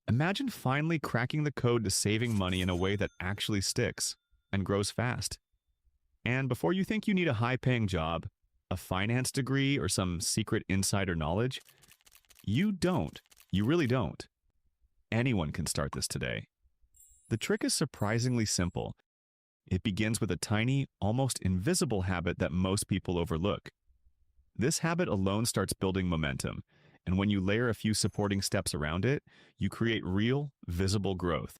Imagine finally cracking the code to saving money in a way that actually sticks and grows fast. And before you think you need a high-paying job, a finance degree, or some secret insider knowledge, you don't. You really don't. Anyone can start this today. The trick is surprisingly simple. It begins with a tiny, almost invisible habit that most people overlook. This habit alone starts building momentum, and when you layer a few supporting steps around it, you create real, visible growth.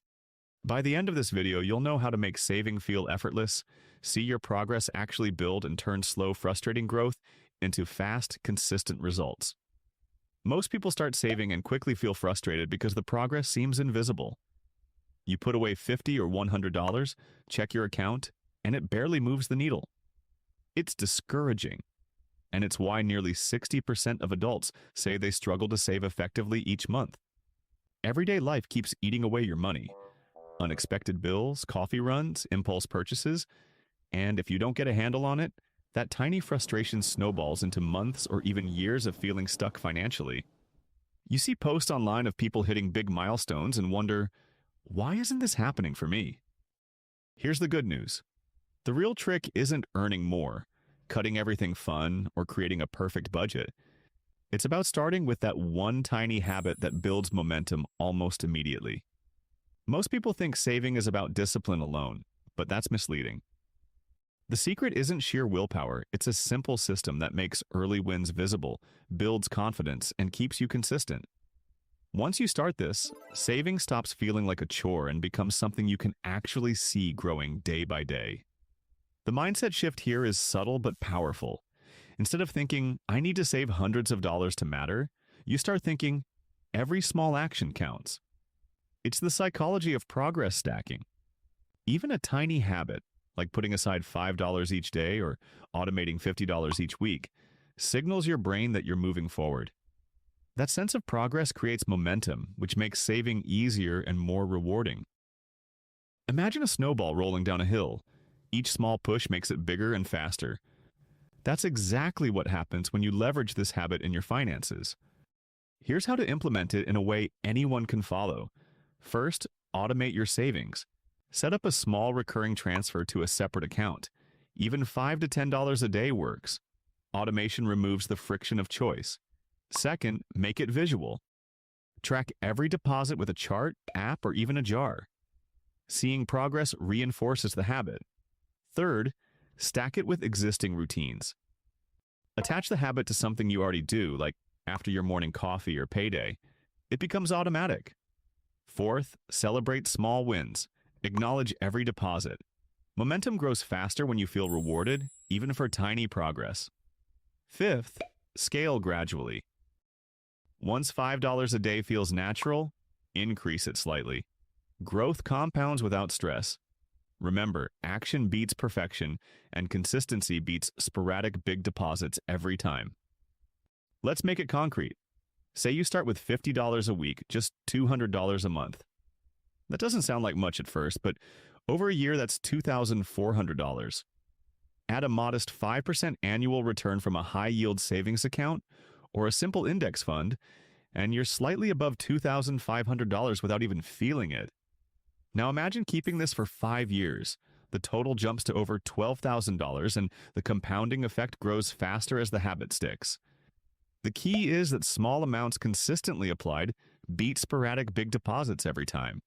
By the end of this video, you'll know how to make saving feel effortless, see your progress actually build and turn slow, frustrating growth into fast, consistent results. Most people start saving and quickly feel frustrated because the progress seems invisible. You put away $50 or $100, check your account, and it barely moves the needle. It's discouraging, and it's why nearly 60% of adults say they struggle to save effectively each month. Everyday life keeps eating away your money. Unexpected bills, coffee runs, impulse purchases, and if you don't get a handle on it, that tiny frustration snowballs into months or even years of feeling stuck financially. You see posts online of people hitting big milestones and wonder, why isn't this happening for me? Here's the good news. The real trick isn't earning more, cutting everything fun, or creating a perfect budget. It's about starting with that one tiny habit that builds momentum almost immediately. Most people think saving is about discipline alone, but that's misleading. The secret isn't sheer willpower, it's a simple system that makes early wins visible, builds confidence, and keeps you consistent. Once you start this, saving stops feeling like a chore and becomes something you can actually see growing day by day. The mindset shift here is subtle but powerful. Instead of thinking, I need to save hundreds of dollars to matter, you start thinking, every small action counts. It's the psychology of progress stacking. Even a tiny habit, like putting aside $5 each day or automating $50 each week, signals your brain that you're moving forward. That sense of progress creates momentum, which makes saving easier and more rewarding. Imagine a snowball rolling down a hill. Each small push makes it bigger and faster. That's exactly what happens when you leverage this habit in your finances. Here's how to implement it in a way anyone can follow. First, automate your savings. Set up a small recurring transfer to a separate account. Even $5 to $10 a day works. Automation removes the friction of choice. Second, make it visual. Track every deposit with a chart, app, or even a jar. Seeing progress reinforces the habit. Third, stack it with existing routines. Attach the habit to something you already do, like after your morning coffee or payday. It becomes automatic. Fourth, celebrate small wins. Acknowledge every deposit. Momentum grows faster when you feel rewarded, even for tiny progress. Fifth, scale gradually. Once $5 a day feels natural, increase it slightly. Growth compounds without stress. Remember, action beats perfection, and consistency beats sporadic big deposits every time. Let's make it concrete. Say you start with $50 a week, just $200 a month. That doesn't sound like much at first, but over a year that's $2,400. Add a modest 5% annual return from a high-yield savings account or a simple index fund, and you're slightly above $2,500 without even feeling it. Now imagine keeping this for 5 years. The total jumps to over $12,000, and the compounding effect grows faster as the habit sticks. The key is that small amounts consistently applied beat sporadic big deposits every time.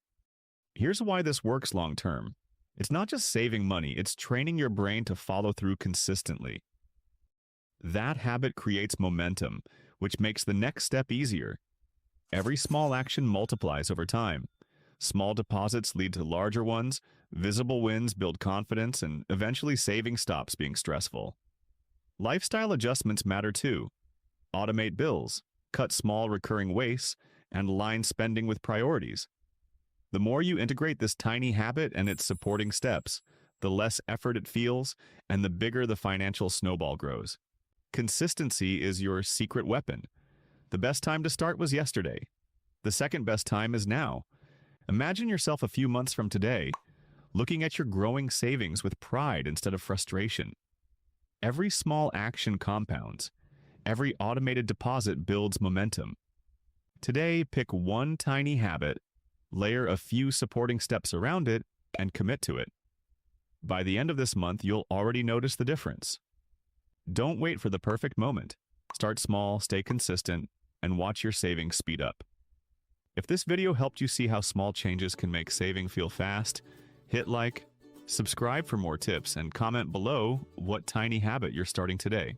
Here's why this works long term. It's not just saving money, it's training your brain to follow through consistently. That habit creates momentum, which makes the next step easier. Every small action multiplies over time. Small deposits lead to larger ones, visible wins build confidence, and eventually saving stops being stressful. Lifestyle adjustments matter too. Automate bills, cut small recurring wastes, and align spending with priorities. The more you integrate this tiny habit and its supporting steps, the less effort it feels, and the bigger the financial snowball grows. Consistency is your secret weapon. The best time to start was yesterday. The second best time is now. Imagine yourself a few months from today, looking at your growing savings with pride instead of frustration. Every small action compounds. Every automated deposit builds momentum. Today, pick one tiny habit, layer a few supporting steps around it, and commit to it. By the end of this month, you'll already notice the difference. Don't wait for the perfect moment. Start small, stay consistent, and watch your savings speed up. If this video helped you see how small changes can make saving feel fast, hit like, subscribe for more tips, and comment below what tiny habit you're starting today.